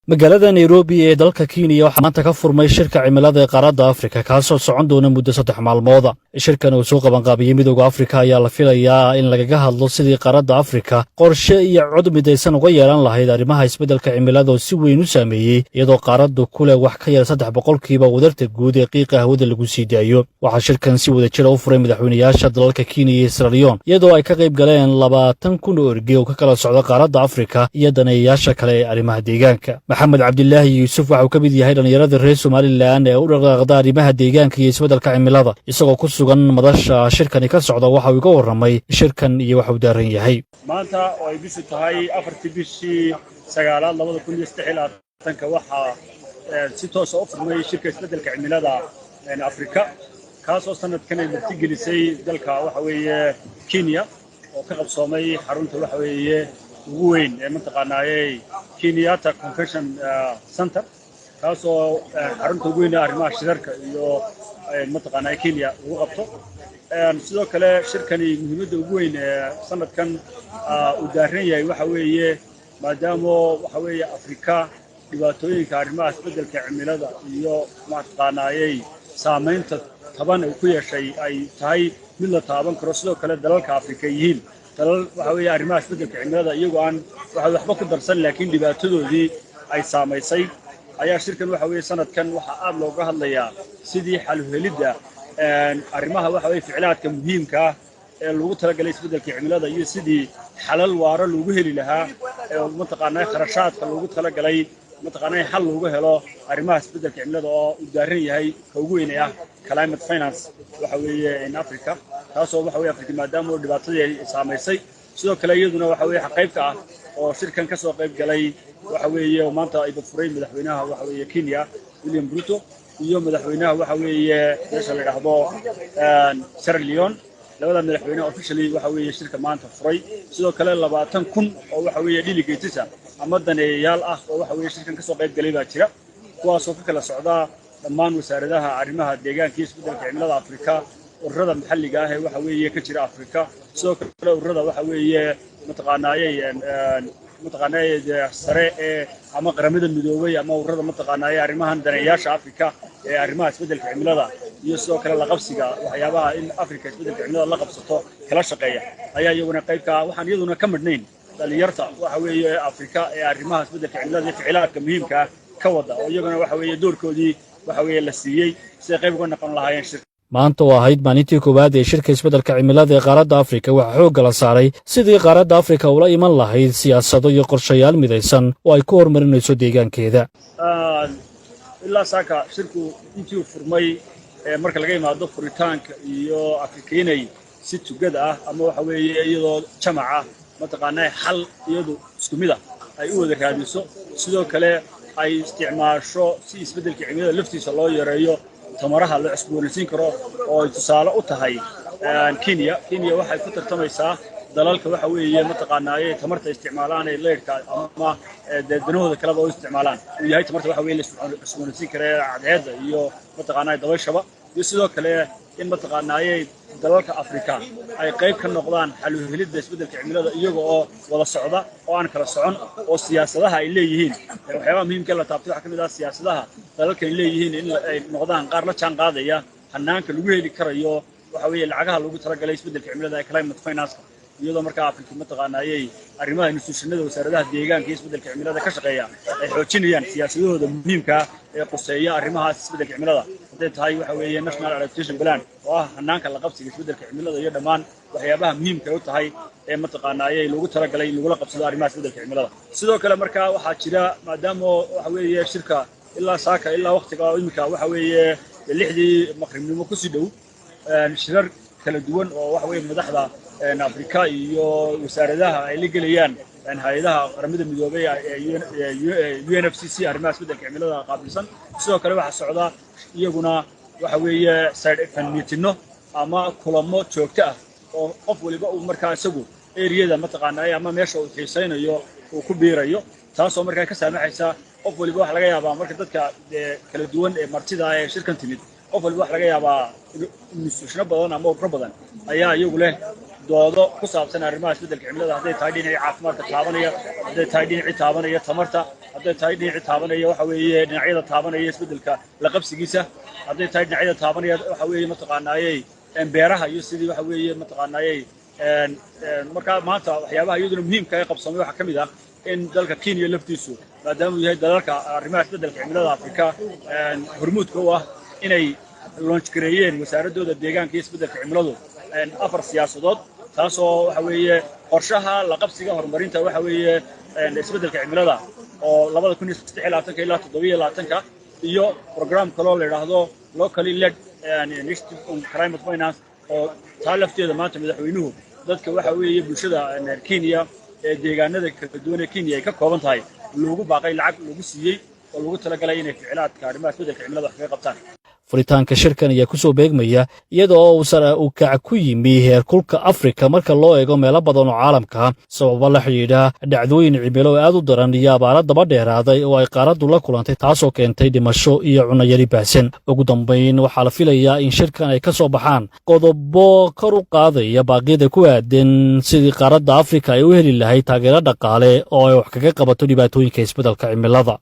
magaalada Nairobi ee dalka Kenya waxaa maanta ka furmay shirka cimilada ee qaaradda Afrika kaasoo socon doona muddo 3 maalmood. Shirkan oo soo qaban qaabiyay Midowga Afrika ayaa la filayaa in lagaga hadlo sidii qaaradda Afrika qorshe iyo cod midaysan uga yeelan lahayd arrimaha isbeddelka cimilada oo si weyn u saameeyay iyadoo qaaraddu ku leh wax ka yar 3% wadarta guud ee qiiqa hawada lagu sii daayo. Waxaa shirkan si wadajir u furay madaxweynayaasha dalalka Kenya iyo Sierra Leone iyadoo ay ka qayb galeen 20,000 oo ergey oo ka kala socda qaaradda Afrika iyo daneeyayaasha kale ee arrimaha deegaanka. محمد عبد الله يوسف waxuu ka mid yahay dhalinyarada reer Somaliland ee u dhaqaaqda arrimaha deegaanka iyo isbeddelka cimilada isagoo ku sugan madasha shirkani ka socda waxa uu ka warramay shirkan iyo waxa uu daaran yahay maanta oo ay bishu tahay 4 bishii 9 2023 waxa si toos ah u furmay shirka isbeddelka cimilada ee Afrika kaasoo sanadkan ay martigelisay dalka waxa weeye Kenya oo ka qabsoomay xarunta waxa weeye ugu weyn ee mataqaanaayay Kenyatta Convention Center kaasoo xarunta ugu weyn ee arrimaha shirarka iyo mataqaanaayay Kenya ugu qabto sidoo kale shirkani muhiimadda ugu weyn ee sanadkan uu daaran yahay waxa weeye maadaama waxa weeye Afrika dhibaatooyinka arrimaha isbeddelka cimilada iyo mataqaanaayay saameynta taban ay ku yeeshay ay tahay mid la taaban karo sidoo kale dalalka Afrika yihiin dalal waxa weeye arrimaha isbeddelka cimilada iyagoo aan waxba ku darsan laakiin dhibaatadoodii ay saameysay ayaa shirkan waxa weeye sanadkan waxa aad looga hadlayaa sidii xal u helidda arrimaha waxa weeye ficilaaadka muhiimka ah ee lagu talagalay isbeddelka cimilada iyo sidii xalal waara loogu heli lahaa ee mataqaanaa kharashaadka loogu talagalay mataqaanaa xal loogu helo arrimaha isbeddelka cimilada oo u daaran yahay ka ugu weyn ah climate finance waxa weeye in Africa taasoo waxa weeye Afrika maadaama dhibaatadii ay saameysay sidoo kale iyaduna waxa weeye qaybka ah oo shirkan ka soo qayb galay waxa weeye maanta ay furay madaxweynaha waxa weeye Kenya William Ruto iyo madaxweynaha waxa weeye meesha la yiraahdo Sierra Leone labada madaxweyne officially waxa weeye shirka maanta furay sidoo kale 20,000 oo waxa weeye delegates ama daneeyayaal ah oo waxa weeye shirkan ka soo qayb galay baa jira kuwaasoo ka kala socda dhammaan wasaaradaha arrimaha deegaanka iyo isbeddelka cimilada Afrika ururada maxalliga ah ee waxa weeye ka jira Afrika sidoo kale ururada waxa weeye mataqaanaayay sare ee ama qaramada midoobay ama ururada mataqaanaayay arrimahan daneeyaasha Afrika ee arrimaha isbeddelka cimilada iyo sidoo kale la qabsiga waxyaabaha in Afrika isbeddelka cimilada la qabsato kala shaqeeya ayaa iyaguna qaybka waxaan iyaduna ka midnayn dhalinyarta waxa weeye Afrika ee arrimaha isbeddelka cimilada iyo ficilaaadka muhiimka ah ka wada oo iyaguna waxa weeye doorkoodii waxa weeye la siiyay si qayb uga noqon lahaayeen shirka maanta oo ahayd maalintii koowaad ee shirka isbeddelka cimilada ee qaaradda Afrika waxa xoog la saaray sidii qaaradda Afrika ula iman lahayd siyaasado iyo qorshayaal midaysan oo ay ku horumarinayso deegaankeeda ilaa saaka shirku intii uu furmay marka laga yimaado furitaanka iyo Afrikeenay si tugada ah ama waxa weeye iyadoo jamaca mataqaanaa xal iyadu isku mid ah ay u wada raadiso sidoo kale ay isticmaasho si isbeddelka cimilada laftiisa loo yareeyo tamaraha la cusboonaysiin karo oo ay tusaale u tahay Kenya waxay ku tartamaysaa dalalka waxa weeye mataqaanaa tamarta isticmaalaan ee leerka ama danahooda kala oo isticmaalaan uu yahay tamarta waxa weeye la cusboonaysiin karo cadceedda iyo mataqaanaa dabayshaba iyo sidoo kale in mataqaanaa dalalka Afrika ay qayb ka noqdaan xal u helidda isbeddelka cimilada iyaga oo wada socda oo aan kala socon oo siyaasadaha ay leeyihiin waxyaabaha muhiimka la taabtay waxa kamid ah siyaasadaha dalalka ay leeyihiin in ay noqdaan qaar la jaan qaadaya hanaanka lagu heli karayo waxa weeye lacagaha lagu talagalay isbeddelka cimilada ee climate finance iyadoo markaa Afrika mataqaanaayay arrimaha institutionada wasaaradaha deegaanka iyo isbeddelka cimilada ka shaqeeya ay xoojinayaan siyaasadahooda muhiimka ah ee quseeya arrimaha isbeddelka cimilada haday tahay waxa weeye National Adaptation Plan oo ah hanaanka la qabsiga isbeddelka cimilada iyo dhammaan waxyaabaha muhiimka u tahay ee mataqaanaayay lagu talagalay in lagu qabsado arrimaha isbeddelka cimilada sidoo kale markaa waxaa jira maadaama waxa weeye shirka ilaa saaka ilaa waqtiga imika waxa weeye 6 maqribnimo ku sii dhow shirar kala duwan oo waxa weeye madaxda Afrika iyo wasaaradaha ay la gelayaan hay'adaha qaramada midoobay ee UNFCCC arrimaha isbeddelka cimilada qaabilsan sidoo kale waxa socda iyaguna waxa weeye side effect meetino ama kulamo joogto ah oo qof waliba uu markaa isagu area-da mataqaanaa ama meesha uu xiisaynayo uu ku biirayo taasoo markaa ka saamaxaysa qof waliba wax laga yaabaa marka dadka kala duwan ee martida ee shirkan timid qof waliba wax laga yaabaa institutiono badan ama ururo badan ayaa iyagu leh doodo ku saabsan arrimaha isbeddelka cimilada haday tahay dhinaca caafimaadka taabanaya haday tahay dhinaca taabanaya tamarta hadday tahay dhinacii taabanaya waxa weeye dhinacyada taabanaya isbeddelka la qabsigiisa hadday tahay dhinacyada taabanaya waxa weeye mataqaanaayey beeraha iyo sidii waxa weeye mataqaanaayey markaa maanta waxyaabaha iyaduna muhiimka ee qabsamay waxaa ka mid ah in dalka Kenya laftiisu maadaama uu yahay dalalka arrimaha isbeddelka cimilada Afrika hormuudka u ah inay launch gareeyeen wasaaradooda deegaanka iyo isbeddelka cimiladu 4 siyaasadood taasoo waxa weeye qorshaha la qabsiga horumarinta waxa weeye isbeddelka cimilada oo 2023 ilaa 2027 iyo program kale oo la yiraahdo locally led initiative on climate finance oo taa lafteeda maanta madaxweynuhu dadka waxa weeye bulshada Kenya ee deegaanada kala duwan ee Kenya ay ka kooban tahay loogu baaqay lacag lagu siiyey oo lagu talagalay inay ficilaaadka arrimaha isbeddelka cimilada wax ka qabtaan furitaanka shirkan ayaa ku soo beegmaya iyada oo uu kac ku yimi heerkulka Afrika marka loo eego meelo badan oo caalamka sababo la xiriira dhacdooyin cimilo aad u daran iyo abaaro daba dheeraaday oo ay qaaraddu la kulantay taasoo keentay dhimasho iyo cunno yari baahsan ugu dambeyn waxaa la filayaa in shirkan ay ka soo baxaan qodobo kor u qaadaya baaqyada ku aadan sidii qaaradda Afrika ay u heli lahayd taageero dhaqaale oo ay wax kaga qabato dhibaatooyinka isbeddelka cimilada